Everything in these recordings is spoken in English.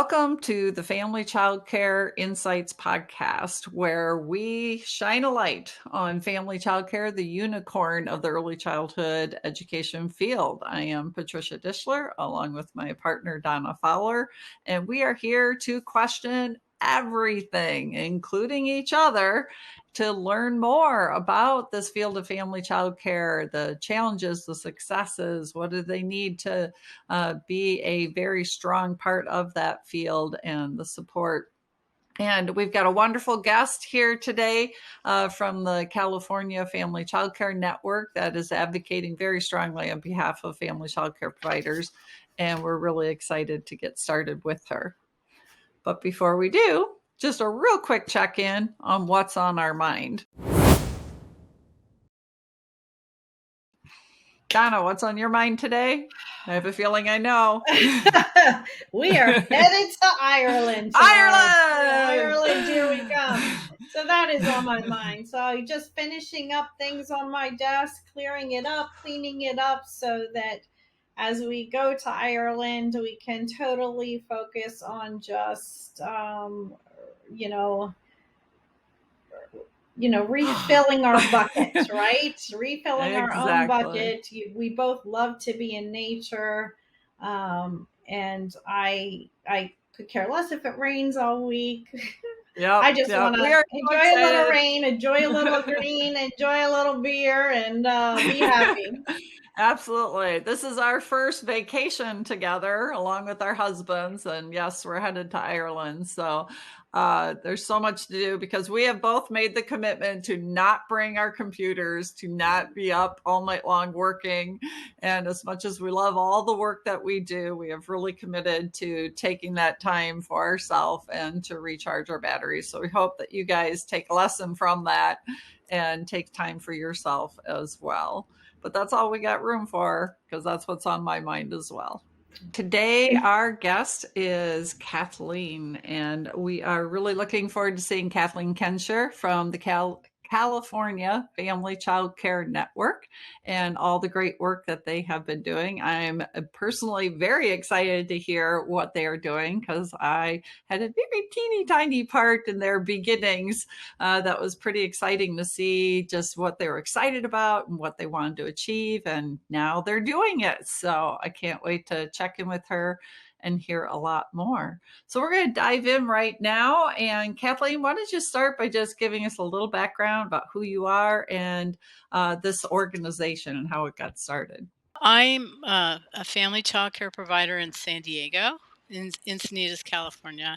Welcome to the Family Child Care Insights podcast, where we shine a light on family child care, the unicorn of the early childhood education field. I am Patricia Dischler, along with my partner, Donna Fowler, and we are here to question everything, including each other, to learn more about this field of family child care, the challenges, the successes, what do they need to be a very strong part of that field, and the support. And we've got a wonderful guest here today from the California Family Child Care Network that is advocating very strongly on behalf of family child care providers. And we're really excited to get started with her. But before we do, just a real quick check-in on what's on our mind. Donna, what's on your mind today? I have a feeling I know. We are headed to Ireland. Ireland, here we come. So that is on my mind. So just finishing up things on my desk, clearing it up, cleaning it up so that as we go to Ireland, we can totally focus on just, refilling our bucket, right? Refilling our own bucket. We both love to be in nature. And I could care less if it rains all week. I just want to enjoy a little rain, enjoy a little green, enjoy a little beer, and be happy. Absolutely. This is our first vacation together along with our husbands. And yes, we're headed to Ireland. So there's so much to do because we have both made the commitment to not bring our computers, to not be up all night long working. And as much as we love all the work that we do, we have really committed to taking that time for ourselves and to recharge our batteries. So we hope that you guys take a lesson from that and take time for yourself as well. But that's all we got room for because that's what's on my mind as well. Today, our guest is Kathleen, and we are really looking forward to seeing Kathleen Kenshur from the California Family Child Care Network and all the great work that they have been doing. I'm personally very excited to hear what they are doing because I had a very teeny tiny part in their beginnings. That was pretty exciting to see just what they were excited about and what they wanted to achieve. And now they're doing it. So I can't wait to check in with her and hear a lot more. So we're going to dive in right now. And Kathleen, why don't you start by just giving us a little background about who you are and this organization and how it got started? I'm a family child care provider in San Diego, in Encinitas, California,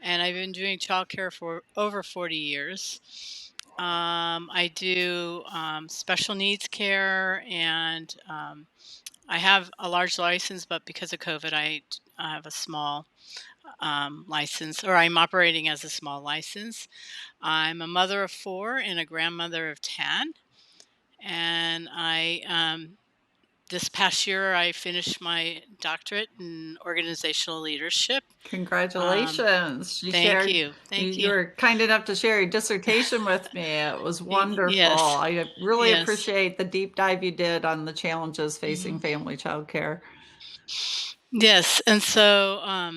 and I've been doing child care for over 40 years. I do special needs care, and I have a large license, but because of COVID, I have a small license, or I'm operating as a small license. I'm a mother of 4 and a grandmother of 10, and this past year, I finished my doctorate in organizational leadership. Congratulations. Thank you. You were kind enough to share your dissertation with me. It was wonderful. Yes. I really appreciate the deep dive you did on the challenges facing family child care. Yes. And so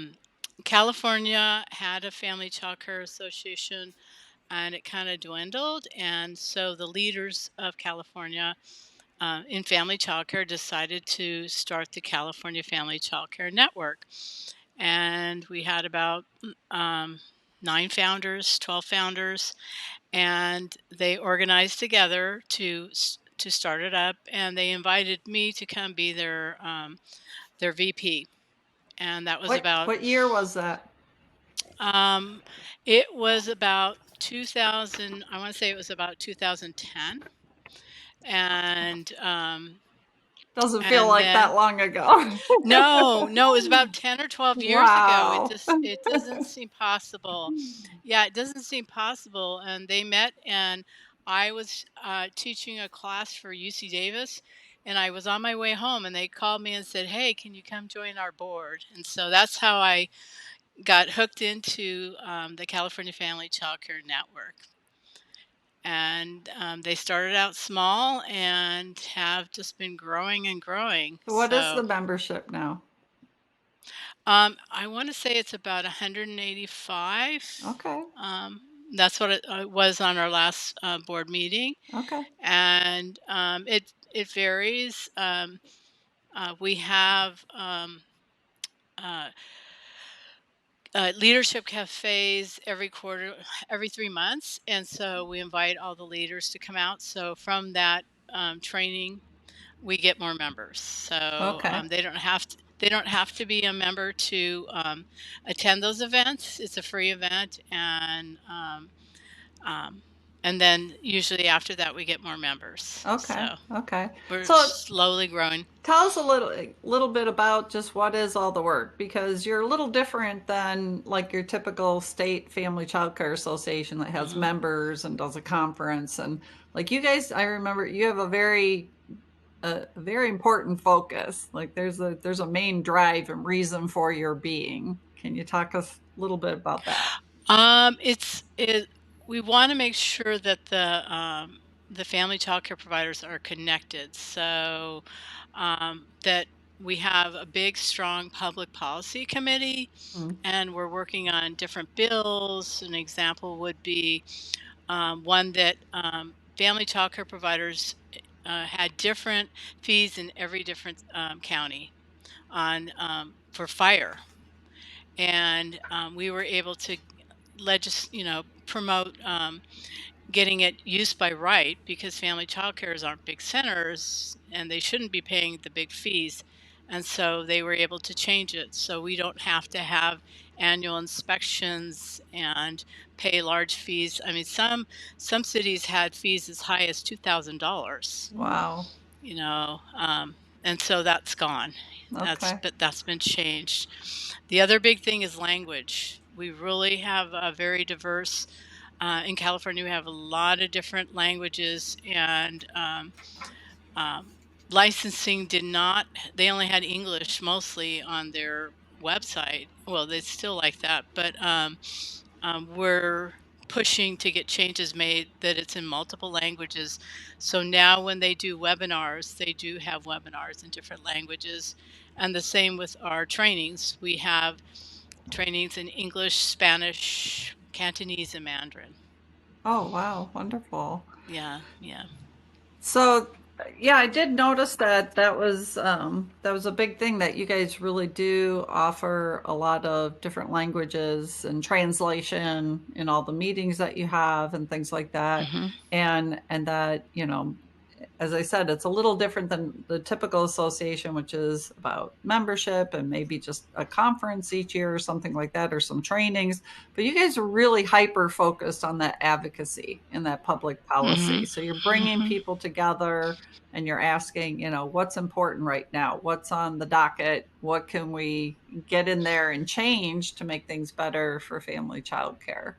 California had a family child care association, and it kind of dwindled. And so the leaders of California in family child care decided to start the California Family Child Care Network. And we had about 9 founders, 12 founders, and they organized together to start it up. And they invited me to come be their VP. And that was what year was that? It was about 2000. I want to say it was about 2010. And doesn't feel like that long ago. No, it was about 10 or 12 years ago. It doesn't seem possible. Yeah, it doesn't seem possible. And they met, and I was teaching a class for UC Davis, and I was on my way home, and they called me and said, "Hey, can you come join our board?" And so that's how I got hooked into the California Family Child Care Network. And they started out small and have just been growing and growing. What is the membership now? I want to say it's about 185. Okay. Um, that's what it was on our last board meeting, Okay. and it varies. We have uh, leadership cafes every quarter, every 3 months, and so we invite all the leaders to come out. So from that training, we get more members. So Okay. they don't have to be a member to attend those events. It's a free event, um, and then usually after that we get more members. Okay. So Okay. we're So slowly growing. tell us a little bit about just what is all the work, because you're a little different than like your typical state family child care association that has Hmm. members and does a conference. And like you guys, I remember you have a very important focus. Like there's a main drive and reason for your being. Can you talk us a little bit about that? It's it. We want to make sure that the family child care providers are connected, so that we have a big, strong public policy committee, Mm. and we're working on different bills. An example would be one that family child care providers had different fees in every different county on for fire, and we were able to promote getting it used by right, because family childcares aren't big centers and they shouldn't be paying the big fees. And so they were able to change it so we don't have to have annual inspections and pay large fees. I mean, some cities had fees as high as $2,000, Wow. you know, and so that's gone. Okay. That's been changed. The other big thing is language. We really have a very diverse. In California, we have a lot of different languages, and um, licensing did not. They only had English mostly on their website. Well, they still like that, but we're pushing to get changes made that it's in multiple languages. So now when they do webinars, they do have webinars in different languages. And the same with our trainings. We have trainings in English, Spanish, Cantonese, and Mandarin. Oh, wow. Wonderful. Yeah, yeah. So, yeah, I did notice that was a big thing, that you guys really do offer a lot of different languages and translation in all the meetings that you have and things like that. Hmm. And that, as I said, it's a little different than the typical association, which is about membership and maybe just a conference each year or something like that, or some trainings. But you guys are really hyper focused on that advocacy and that public Hmm. policy. So you're bringing Hmm. people together and you're asking, what's important right now? What's on the docket? What can we get in there and change to make things better for family childcare?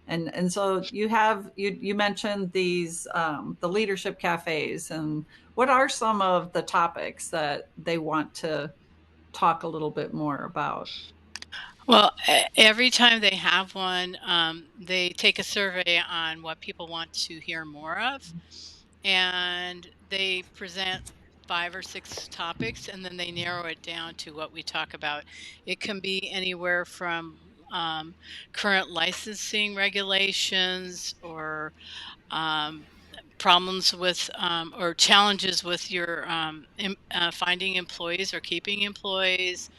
And so you mentioned these the leadership cafes, and what are some of the topics that they want to talk a little bit more about? Well, every time they have one, they take a survey on what people want to hear more of, and they present 5 or 6 topics, and then they narrow it down to what we talk about. It can be anywhere from current licensing regulations, or um, problems with or challenges with your finding employees or keeping employees,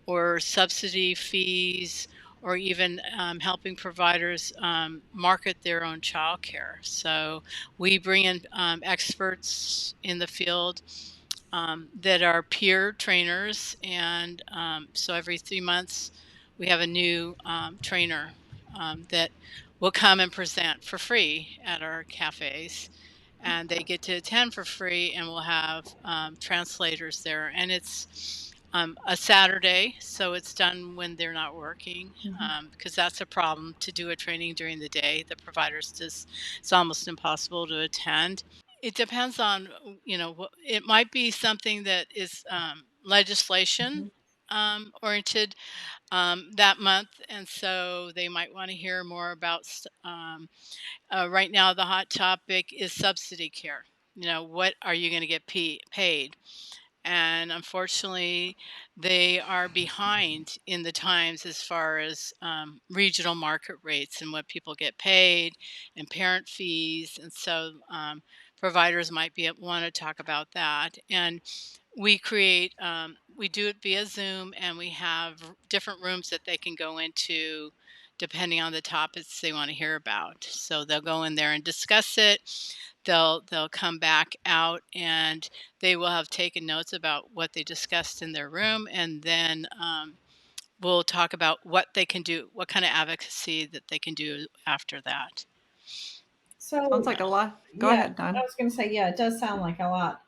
or subsidy fees, or even helping providers market their own childcare. So we bring in experts in the field that are peer trainers, and so every 3 months we have a new trainer that will come and present for free at our cafes, and they get to attend for free, and we'll have translators there, and it's a Saturday, so it's done when they're not working, Mhm. because that's a problem to do a training during the day. The providers just, it's almost impossible to attend. It depends on, it might be something that is legislation Mhm. oriented that month, and so they might want to hear more about. Right now, the hot topic is subsidy care. What are you going to get paid? And unfortunately, they are behind in the times as far as regional market rates and what people get paid and parent fees. And so providers might want to talk about that. And we do it via Zoom, and we have different rooms that they can go into depending on the topics they want to hear about. So they'll go in there and discuss it. They'll come back out, and they will have taken notes about what they discussed in their room, and then we'll talk about what they can do, what kind of advocacy that they can do after that. Sounds like a lot. Go Yeah, ahead, Donna. I was going to say, yeah, it does sound like a lot.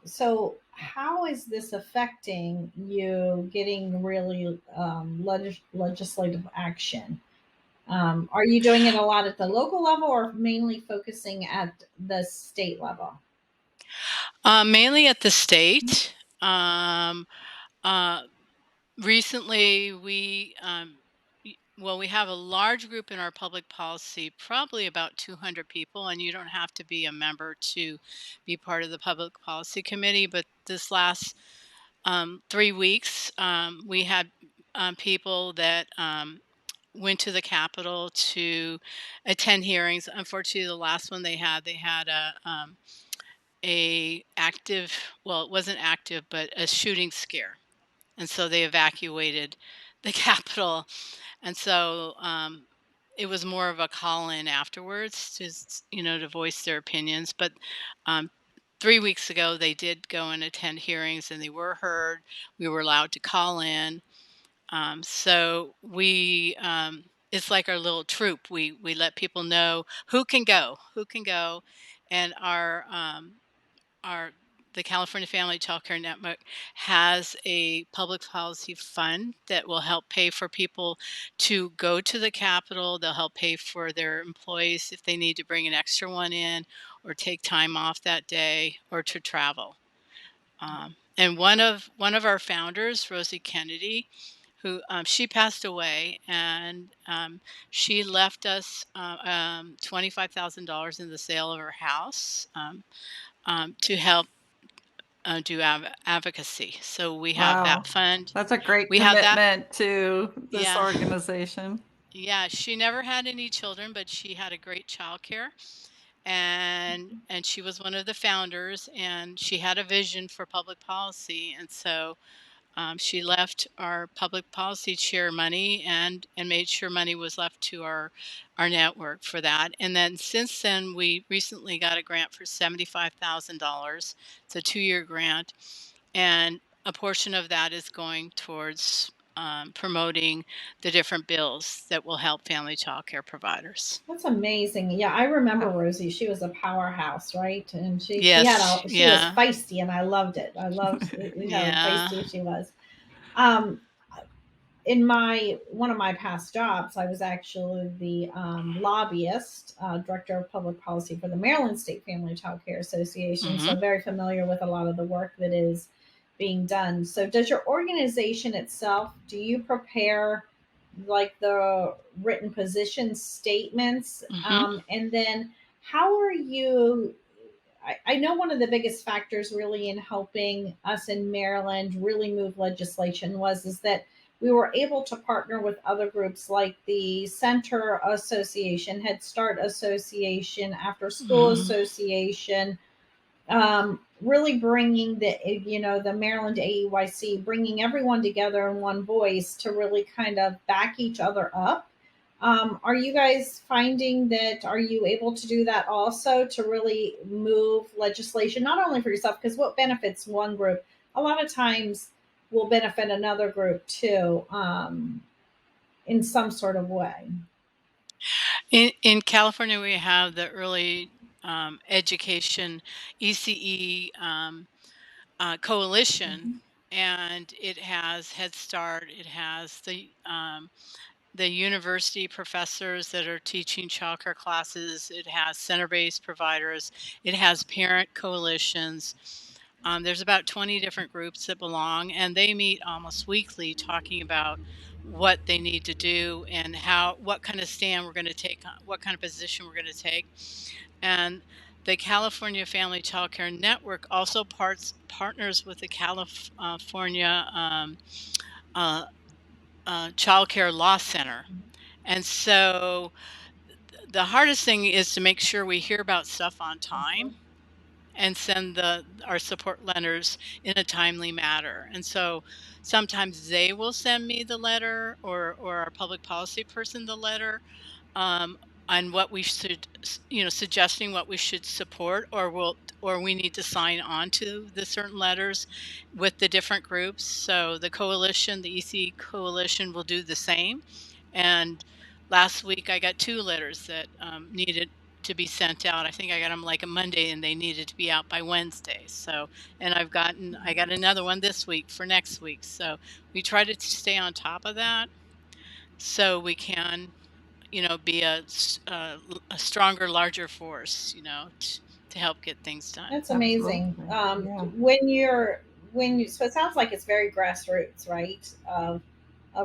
So how is this affecting you getting really legislative action? Are you doing it a lot at the local level or mainly focusing at the state level? Mainly at the state. Uh, Recently, we have a large group in our public policy, probably about 200 people, and you don't have to be a member to be part of the public policy committee. But this last 3 weeks, we had people that went to the Capitol to attend hearings. Unfortunately, the last one they had a active, well, it wasn't active, but a shooting scare, and so they evacuated the Capitol. And so it was more of a call in afterwards to voice their opinions. But um, 3 weeks ago, they did go and attend hearings, and they were heard. We were allowed to call in. So it's like our little troop. We let people know who can go, and our the California Family Child Care Network has a public policy fund that will help pay for people to go to the Capitol. They'll help pay for their employees if they need to bring an extra one in or take time off that day or to travel. And one of our founders, Rosie Kennedy, who she passed away, and she left us $25,000 in the sale of her house to help do advocacy. So we have that fund. That's a great We have that. commitment to this Yeah. organization. Yeah. She never had any children, but she had a great childcare. And she was one of the founders, and she had a vision for public policy. And so she left our public policy chair money and made sure money was left to our network for that. And then since then, we recently got a grant for $75,000. It's a 2-year grant, and a portion of that is going towards promoting the different bills that will help family child care providers. That's amazing. Yeah, I remember Rosie. She was a powerhouse, right? And she Yes, she yeah. was feisty, and I loved it. I loved how feisty she was. In one of my past jobs, I was actually the lobbyist, director of public policy for the Maryland State Family Child Care Association. So very familiar with a lot of the work that is being done. So does your organization itself, do you prepare like the written position statements? And then how are you, I know one of the biggest factors really in helping us in Maryland really move legislation is that we were able to partner with other groups like the Center Association, Head Start Association, After School Association, really bringing the Maryland AEYC, bringing everyone together in one voice to really kind of back each other up. Are you guys finding that, are you able to do that also to really move legislation, not only for yourself, because what benefits one group, a lot of times will benefit another group too, in some sort of way? In California, we have the early education ECE coalition, and it has Head Start. It has the university professors that are teaching childcare classes. It has center-based providers. It has parent coalitions. There's about 20 different groups that belong, and they meet almost weekly talking about what they need to do and what kind of stand we're going to take, what kind of position we're going to take. And the California Family Child Care Network also partners with the California Child Care Law Center. And so the hardest thing is to make sure we hear about stuff on time and send our support letters in a timely manner. And so sometimes they will send me the letter, or our public policy person the letter, um, on what we should, suggesting what we should support, or we need to sign on to the certain letters with the different groups. So the coalition, the EC coalition, will do the same. And last week I got two letters that needed to be sent out. I think I got them like a Monday, and they needed to be out by Wednesday. So, and I got another one this week for next week. So we try to stay on top of that so we can, be a stronger, larger force, to help get things done. That's amazing. Yeah. So it sounds like it's very grassroots, right? Of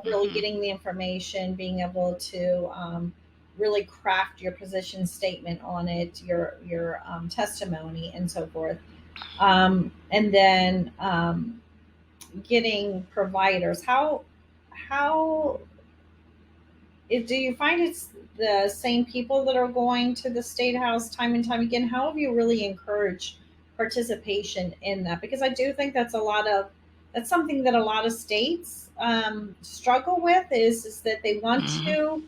really Mhm. getting the information, being able to really craft your position statement on it, your testimony, and so forth, and then getting providers. How do you find it's the same people that are going to the state house time and time again? How have you really encouraged participation in that? Because I do think that's something that a lot of states struggle with, is that they want Mhm. to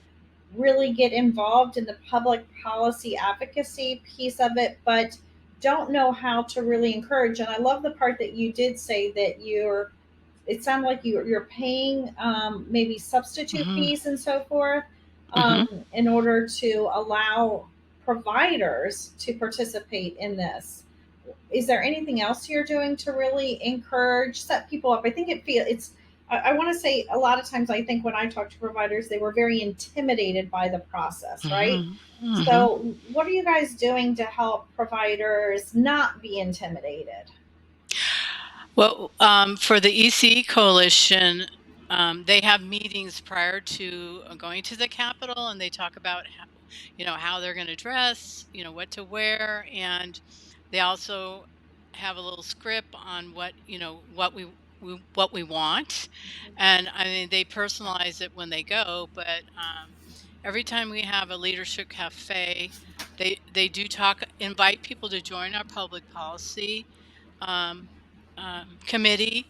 really get involved in the public policy advocacy piece of it, but don't know how to really encourage. And I love the part that you did say that it sounded like you're paying maybe substitute Mhm. fees and so forth, Mhm. in order to allow providers to participate in this. Is there anything else you're doing to really encourage, set people up? I think I want to say a lot of times I think when I talk to providers, they were very intimidated by the process, right? Mhm. Mhm. So, what are you guys doing to help providers not be intimidated? Well, for the EC coalition, they have meetings prior to going to the Capitol, and they talk about how they're going to dress, what to wear, and they also have a little script on what we want. And I mean, they personalize it when they go, but every time we have a leadership cafe, they do invite people to join our public policy um, committee.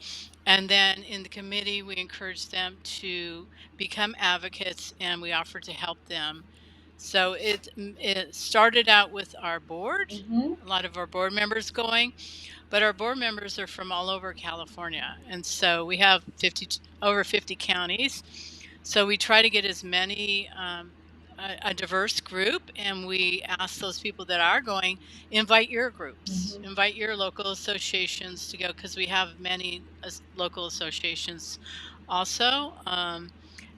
And then in the committee, we encourage them to become advocates, and we offer to help them. So it started out with our board, Mm-hmm. a lot of our board members going, but our board members are from all over California. And so we have over 50 counties. So we try to get as many, a diverse group, and we ask those people that are going, invite your groups, Mm-hmm. invite your local associations to go, because we have many local associations also.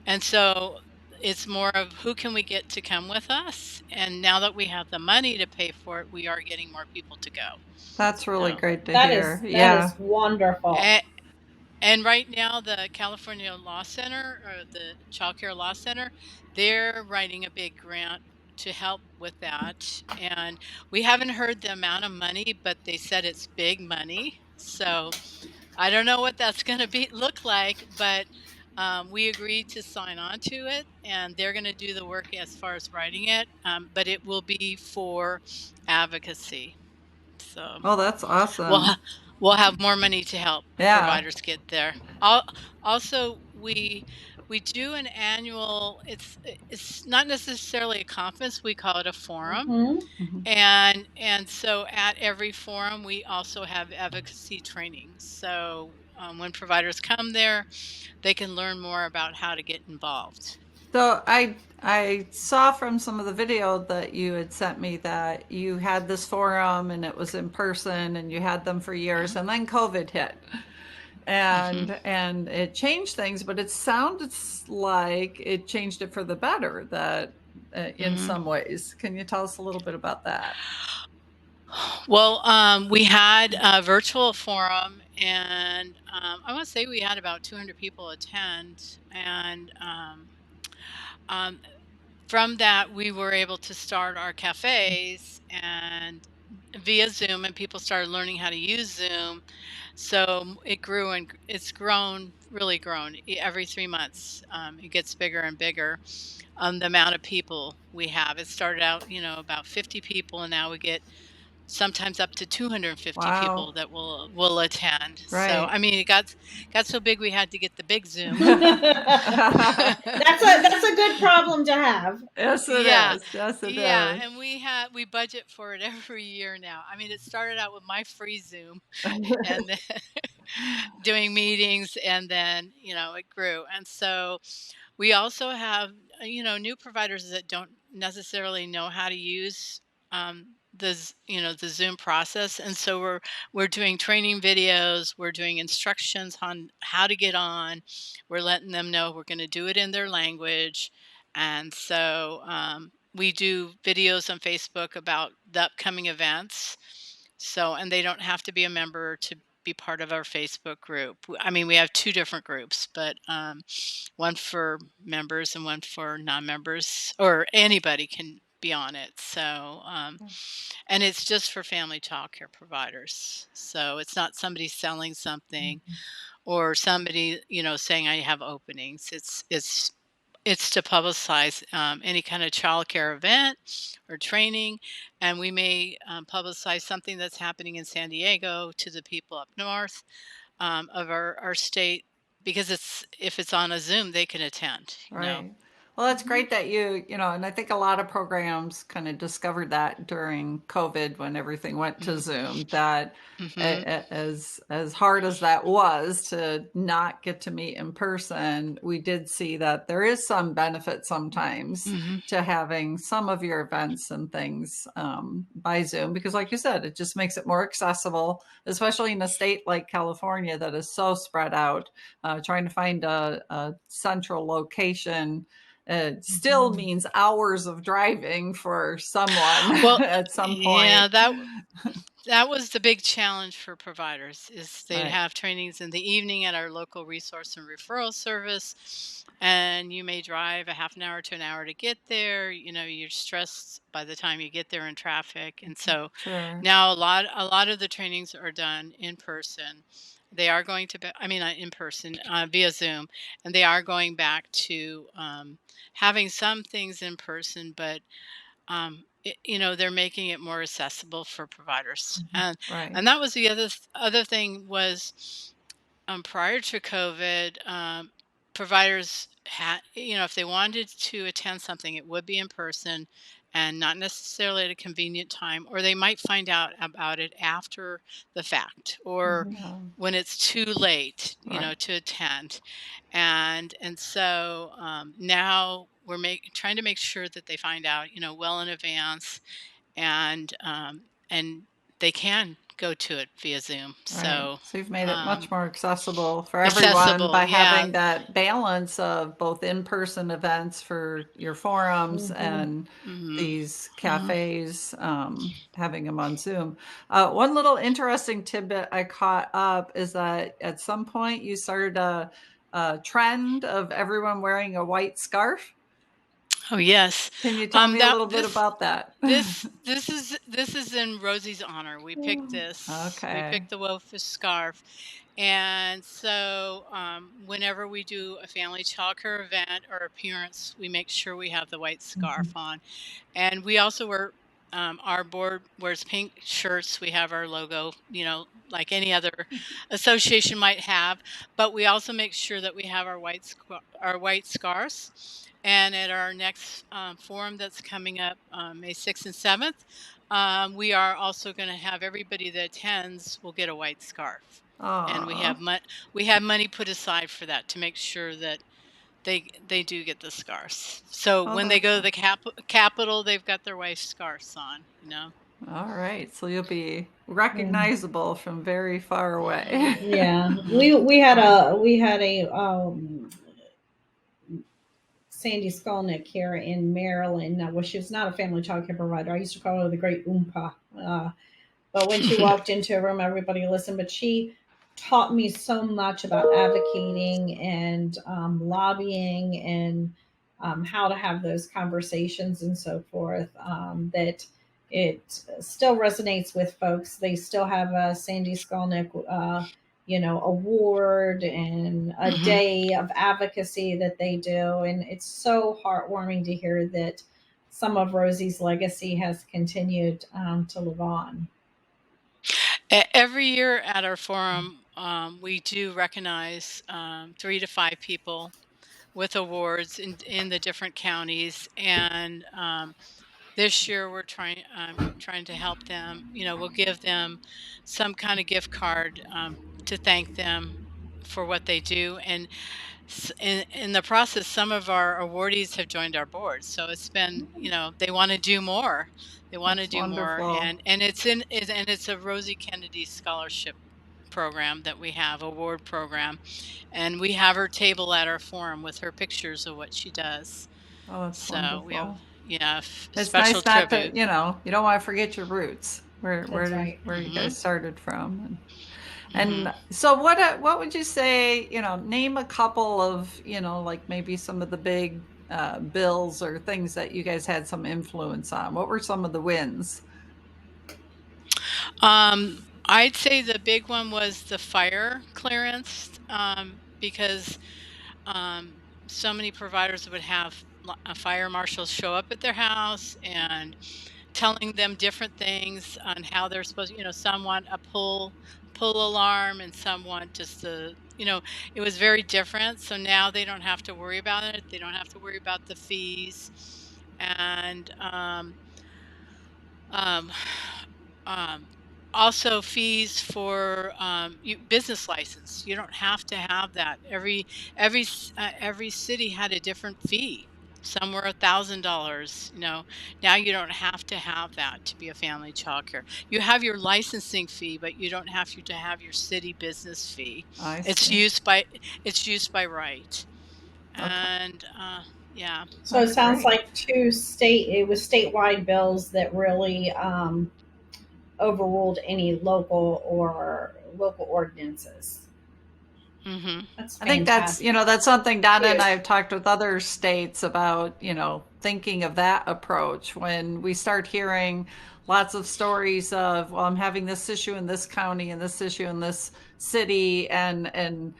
And so it's more of who can we get to come with us. And now that we have the money to pay for it, we are getting more people to go. That's really So, great to That hear. is that Yeah. is wonderful. and right now, the California Law Center, or the Child Care Law Center, they're writing a big grant to help with that. And we haven't heard the amount of money, but they said it's big money. So I don't know what that's going to be look like, but we agreed to sign on to it, and they're going to do the work as far as writing it. But it will be for advocacy. So Oh, that's we'll awesome. ha- we'll have more money to help Yeah. providers get there. Also, we do an annual. It's not necessarily a conference. We call it a forum, Mm-hmm. Mhm. and so at every forum we also have advocacy trainings. So when providers come there, they can learn more about how to get involved. So I saw from some of the video that you had sent me that you had this forum and it was in person and you had them for years, and then COVID hit. Hmm. And it changed things, but it sounded like it changed it for the better, that in Hmm. some ways. Can you tell us a little bit about that? Well, we had a virtual forum, and I want to say we had about 200 people attend. And um, from that, we were able to start our cafes, and via Zoom, and people started learning how to use Zoom. So it grew, and it's really grown every 3 months. It gets bigger and bigger. The amount of people we have, it started out, about 50 people, and now we get sometimes up to 250 Wow. people that will attend. So, Right. I mean, it got so big we had to get the big Zoom. That's a good problem to have. Yes, it Yeah. is. Yes, it Yeah, is. and we budget for it every year now. I mean, it started out with my free Zoom and then doing meetings, and then, it grew. And so we also have, new providers that don't necessarily know how to use the Zoom process, and so we're doing training videos, we're doing instructions on how to get on, we're letting them know we're going to do it in their language, and so we do videos on Facebook about the upcoming events. So, and they don't have to be a member to be part of our Facebook group. I mean, we have two different groups, but one for members and one for non-members, or anybody can be on it. So, and it's just for family child care providers. So it's not somebody selling something or somebody, saying I have openings. It's to publicize any kind of childcare event or training, and we may publicize something that's happening in San Diego to the people up north of our state, because if it's on a Zoom, they can attend. Right. Well, that's Mhm. great that and I think a lot of programs kind of discovered that during COVID when everything went to Zoom, that Mm-hmm. as hard as that was to not get to meet in person, we did see that there is some benefit sometimes Mm-hmm. to having some of your events and things by Zoom, because like you said, it just makes it more accessible, especially in a state like California that is so spread out. Trying to find a central location still Mhm. means hours of driving for someone Well, at some yeah, point. that was the big challenge for providers, is they'd Right. have trainings in the evening at our local resource and referral service, and you may drive a half an hour to an hour to get there. You're stressed by the time you get there in traffic. And so Sure. now a lot of the trainings are done in person. They are going to be, I mean, in person, via Zoom, and they are going back to having some things in person, but they're making it more accessible for providers. and Right. and that was the other thing was, prior to COVID, providers had, if they wanted to attend something, it would be in person and not necessarily at a convenient time, or they might find out about it after the fact, or Yeah. when it's too late, Right. to attend. And so now we're trying to make sure that they find out, well in advance, and they can go to it via Zoom. Right. So So you've made it much um, more accessible for everyone accessible, by yeah. having that balance of both in-person events for your forums Mhm. and Hmm. these Hmm. cafes, having them on Zoom. One little interesting tidbit I caught up is that at some point you started a trend of everyone wearing a white scarf. Oh yes. Can you tell me a That little bit about that? this is in Rosie's honor. We picked this. We Okay. picked the Wofish scarf, and so whenever we do a family childcare event or appearance, we make sure we have the white scarf Mhm. on. And we also wear, our board wears pink shirts. We have our logo, like any other association might have, but we also make sure that we have our white scarves. And at our next forum that's coming up, May 6th and 7th, we are also going to have everybody that attends will get a white scarf. And Aw. we have money put aside for that, to make sure that they do get the scarves. So Oh, when they that's go to the Capitol, they've got their white scarves on. all right. So you'll be Yeah. recognizable from very far Hmm. away. Yeah. Hmm. We had a Sandy Skolnick here in Maryland. Now, well, she was not a family childcare provider. I used to call her the Great Oompa. But when she walked into a room, everybody listened. But she taught me so much about advocating and lobbying and how to have those conversations and so forth. That it still resonates with folks. They still have a Sandy Skolnick, award and a Hmm. day of advocacy that they do, and it's so heartwarming to hear that some of Rosie's legacy has continued to live on. Every year at our forum, we do recognize 3 to 5 people with awards in the different counties, and this year we're trying to help them. We'll give them some kind of gift card to thank them for what they do, and in the process, some of our awardees have joined our board. So it's been, they want to do more. They want to That's do more, wonderful. and it's a Rosie Kennedy scholarship program that we have, award program, and we have her table at our forum with her pictures of what she does. Oh, that's So we have, wonderful. yeah, It's special nice not to, tribute. you don't want to forget your roots, That's right. where you Hmm. guys started from. Hmm. And so what would you say, name a couple of, like maybe some of the big bills or things that you guys had some influence on. What were some of the wins? I'd say the big one was the fire clearance, because so many providers would have fire marshals show up at their house and telling them different things on how they're supposed, some want a pull alarm and some want just it was very different. So now they don't have to worry about it. They don't have to worry about the fees. And um, um, also fees for business license. You don't have to have that. Every city had a different fee. Some were $1,000. Now you don't have to have that to be a family childcare. You have your licensing fee, but you don't have to have your city business fee. I It's see. used by it's used by right. Okay. And yeah. So it That's sounds great. like it was statewide bills that really overruled any local ordinances. Hmm. That's I think that's, fantastic. that's something Donna and I Huge. have talked with other states about, thinking of that approach when we start hearing lots of stories of, well, I'm having this issue in this county and this issue in this city, and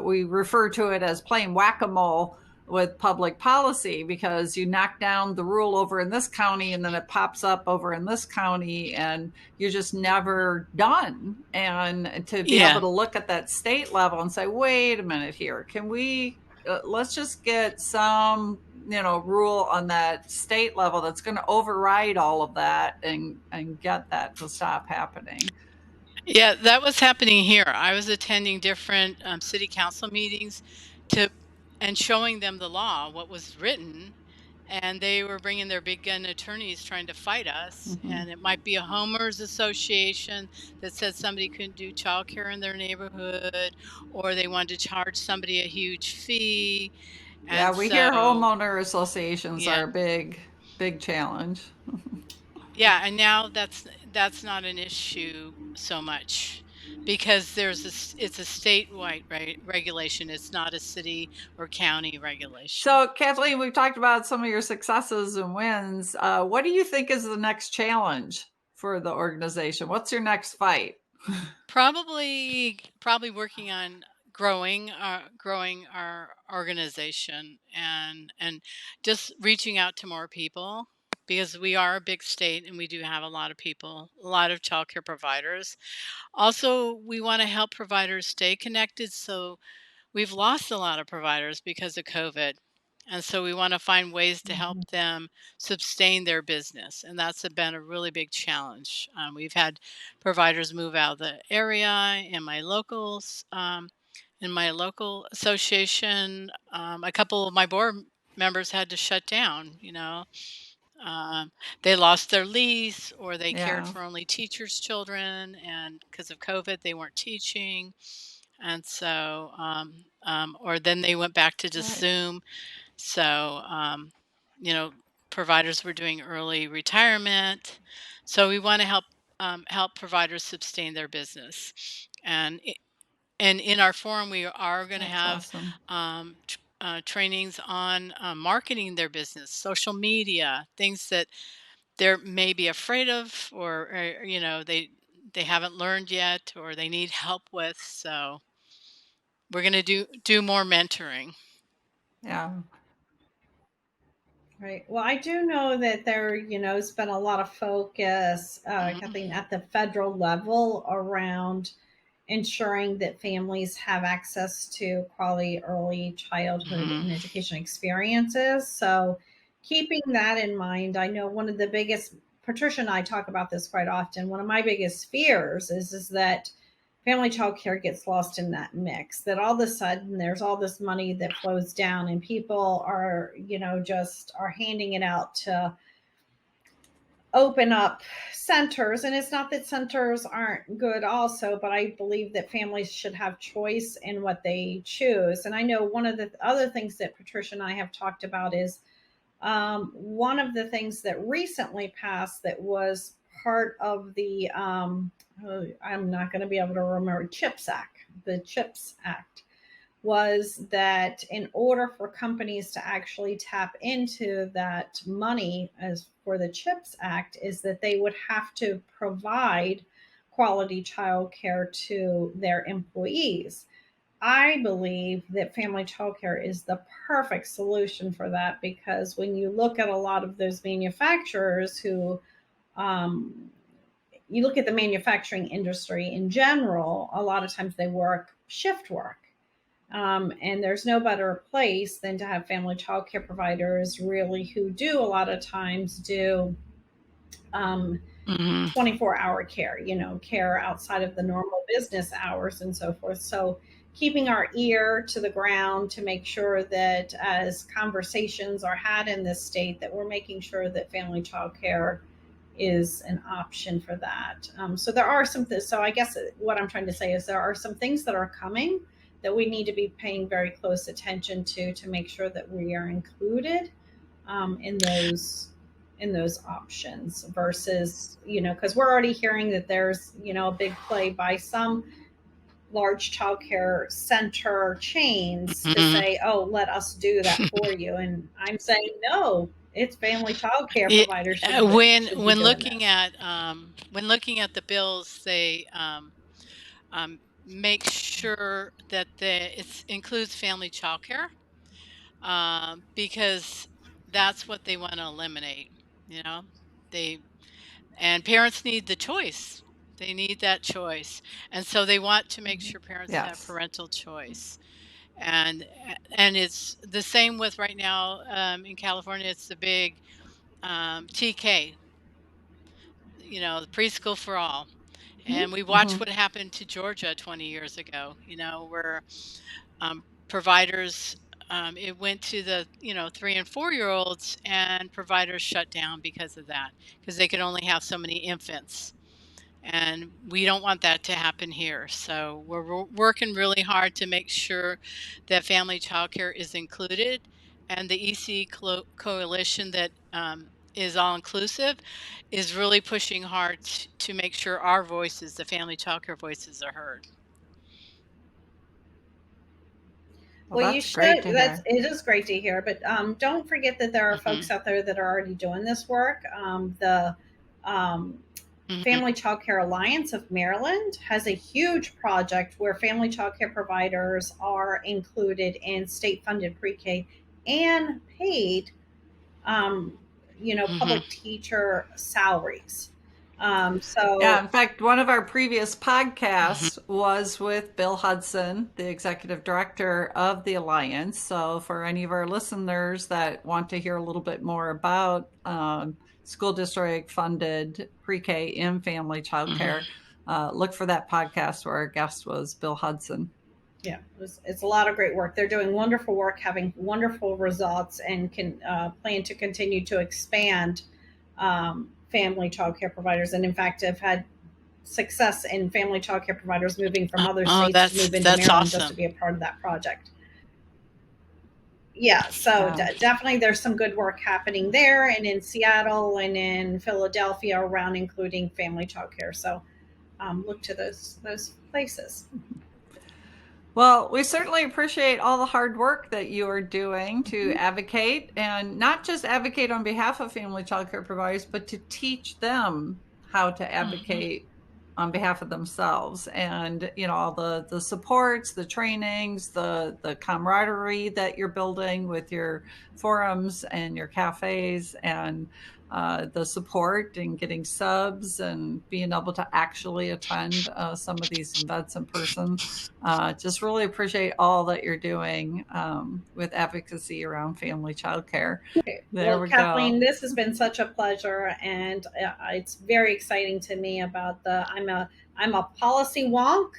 we refer to it as playing whack-a-mole with public policy because you knock down the rule over in this county and then it pops up over in this county and you're just never done. And to be able Yeah. to look at that state level and say, wait a minute here, can we, let's just get some, rule on that state level that's going to override all of that and get that to stop happening. Yeah, that was happening here. I was attending different city council meetings to and showing them the law, what was written, and they were bringing their big gun attorneys trying to fight us. Hmm. And it might be a homeowners association that said somebody couldn't do childcare in their neighborhood, or they wanted to charge somebody a huge fee. Yeah, And we hear so, homeowner associations yeah, are a big, big challenge. yeah, and now that's not an issue so much because it's a statewide regulation. It's not a city or county regulation. So, Kathleen, we've talked about some of your successes and wins. What do you think is the next challenge for the organization? What's your next fight? Probably working on growing our organization and just reaching out to more people because we are a big state and we do have a lot of people, a lot of childcare providers. Also, we want to help providers stay connected. So we've lost a lot of providers because of COVID. And so we want to find ways to help Mhm. them sustain their business. And that's been a really big challenge. We've had providers move out of the area in my local association. A couple of my board members had to shut down, um, they lost their lease or they cared Yeah, for only teachers' children. And because of COVID, they weren't teaching. And so, or then they went back to just right. Zoom. So, you know, providers were doing early retirement. So we want to help providers sustain their business. And and in our forum, we are going to That's have awesome. trainings on marketing their business, social media, things that they're maybe afraid of, or they haven't learned yet, or they need help with. So we're going to do more mentoring. Yeah. Right. Well, I do know that there, has been a lot of focus, Kathleen, at the federal level around ensuring that families have access to quality early childhood and education experiences. So, keeping that in mind, I know one of the biggest, Patricia and I talk about this quite often. One of my biggest fears is that family child care gets lost in that mix, that all of a sudden there's all this money that flows down and people are, just are handing it out to open up centers. And it's not that centers aren't good also, but I believe that families should have choice in what they choose. And I know one of the other things that Patricia and I have talked about is one of the things that recently passed that was part of the I'm not going to be able to remember, the CHIPS Act, was that in order for companies to actually tap into that money as for the CHIPS Act, is that they would have to provide quality childcare to their employees. I believe that family childcare is the perfect solution for that, because when you look at a lot of those manufacturers who, you look at the manufacturing industry in general, a lot of times they work shift work. And there's no better place than to have family childcare providers really who do a lot of times do 24-hour care, care outside of the normal business hours and so forth. So keeping our ear to the ground to make sure that as conversations are had in this state, that we're making sure that family childcare is an option for that. So there are some so I guess what I'm trying to say is there are some things that are coming that we need to be paying very close attention to make sure that we are included in those options versus, because we're already hearing that there's, a big play by some large childcare center chains to say, oh, let us do that for you. And I'm saying, no, it's family childcare providers should when be looking this. at the bills, they make sure that it includes family childcare, because that's what they want to eliminate. They and parents need the choice. They need that choice, and so they want to make sure parents have Yes. parental choice. And it's the same with right now, in California. It's the big TK, the preschool for all. And we watched what happened to Georgia 20 years ago, where providers, it went to the 3 and 4 year olds, and providers shut down because of that, because they could only have so many infants. And we don't want that to happen here. So we're working really hard to make sure that family childcare is included. And the EC coalition that is all inclusive is really pushing hard to make sure our voices, the family childcare voices, are heard. Well, You that's great should. to hear. It is great to hear. But don't forget that there are folks out there that are already doing this work. The Family Childcare Alliance of Maryland has a huge project where family childcare providers are included in state-funded pre-K and paid, public teacher salaries. Yeah, in fact, one of our previous Mm-hmm. podcasts was with Bill Hudson, the executive director of the Alliance. So, for any of our listeners that want to hear a little bit more about school district funded pre K and family childcare, look for that podcast where our guest was Bill Hudson. Yeah, it's a lot of great work. They're doing wonderful work, having wonderful results, and can plan to continue to expand family childcare providers. And in fact, have had success in family childcare providers moving from other Oh, states to move into that's Maryland just to awesome. be a part of that project. Yeah, so Yeah. definitely there's some good work happening there, and in Seattle and in Philadelphia around including family childcare. So look to those places. Well, we certainly appreciate all the hard work that you are doing to advocate, and not just advocate on behalf of family child care providers, but to teach them how to advocate on behalf of themselves. And, all the supports, the trainings, the camaraderie that you're building with your forums and your cafes, and the support and getting subs and being able to actually attend some of these events in person. Just really appreciate all that you're doing with advocacy around family child care. There Well, we Kathleen, go. this has been such a pleasure, and it's very exciting to me about I'm a policy wonk,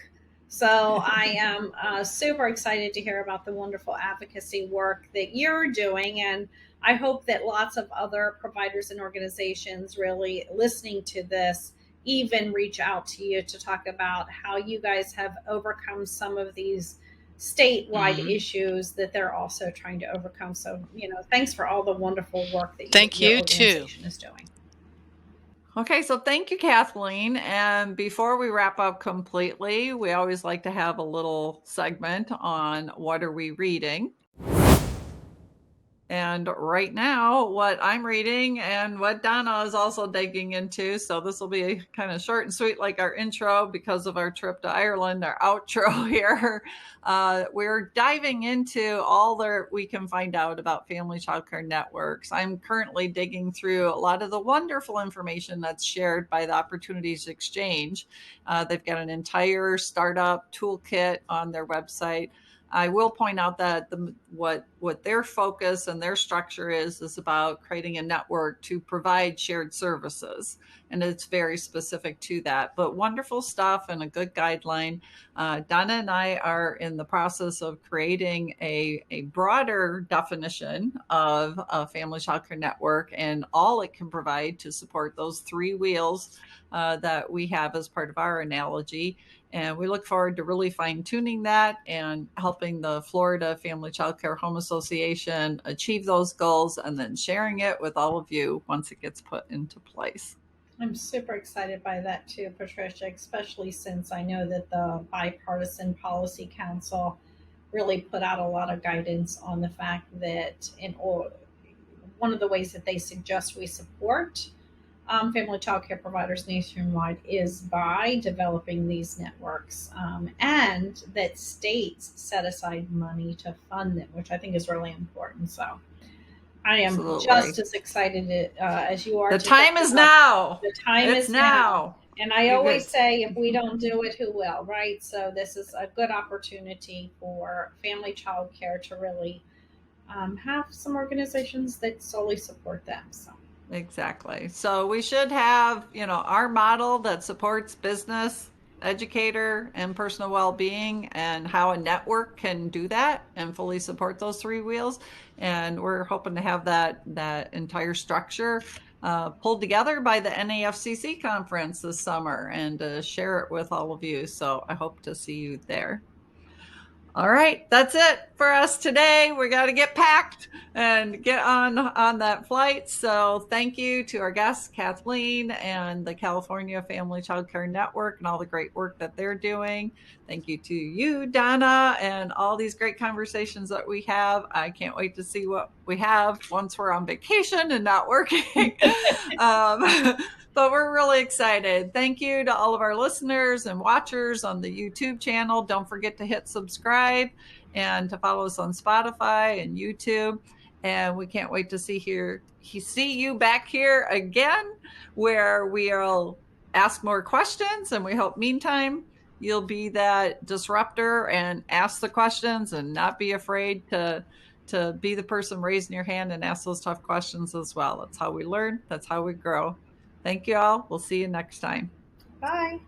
so I am super excited to hear about the wonderful advocacy work that you're doing, and I hope that lots of other providers and organizations really listening to this even reach out to you to talk about how you guys have overcome some of these statewide issues that they're also trying to overcome. So, thanks for all the wonderful work that Thank your you too. organization is doing. Okay, so thank you, Kathleen. And before we wrap up completely, we always like to have a little segment on what are we reading. And right now, what I'm reading and what Donna is also digging into, so this will be kind of short and sweet like our intro because of our trip to Ireland, our outro here. We're diving into all that we can find out about family childcare networks. I'm currently digging through a lot of the wonderful information that's shared by the Opportunities Exchange. They've got an entire startup toolkit on their website. I will point out that what their focus and their structure is about creating a network to provide shared services, and it's very specific to that. But wonderful stuff and a good guideline. Donna and I are in the process of creating a broader definition of a family childcare network and all it can provide to support those three wheels that we have as part of our analogy. And we look forward to really fine tuning that and helping the Florida Family Child Care Home Association achieve those goals and then sharing it with all of you once it gets put into place. I'm super excited by that too, Patricia, especially since I know that the Bipartisan Policy Council really put out a lot of guidance on the fact that one of the ways that they suggest we support family child care providers nationwide is by developing these networks, and that states set aside money to fund them, which I think is really important. So I am just as excited as you are. The time is now. The time is now. And I always say, if we don't do it, who will, right? So this is a good opportunity for family child care to really have some organizations that solely support them. So. Exactly. So we should have, our model that supports business, educator, and personal well-being, and how a network can do that and fully support those three wheels. And we're hoping to have that entire structure pulled together by the NAFCC conference this summer and share it with all of you. So I hope to see you there. All right, that's it for us today. We got to get packed and get on that flight. So thank you to our guests, Kathleen and the California Family Child Care Network and all the great work that they're doing. Thank you to you, Donna, and all these great conversations that we have. I can't wait to see what we have once we're on vacation and not working. But we're really excited. Thank you to all of our listeners and watchers on the YouTube channel. Don't forget to hit subscribe and to follow us on Spotify and YouTube. And we can't wait to see you back here again, where we'll ask more questions. And we hope meantime you'll be that disruptor and ask the questions and not be afraid to be the person raising your hand and ask those tough questions as well. That's how we learn. That's how we grow. Thank you all. We'll see you next time. Bye.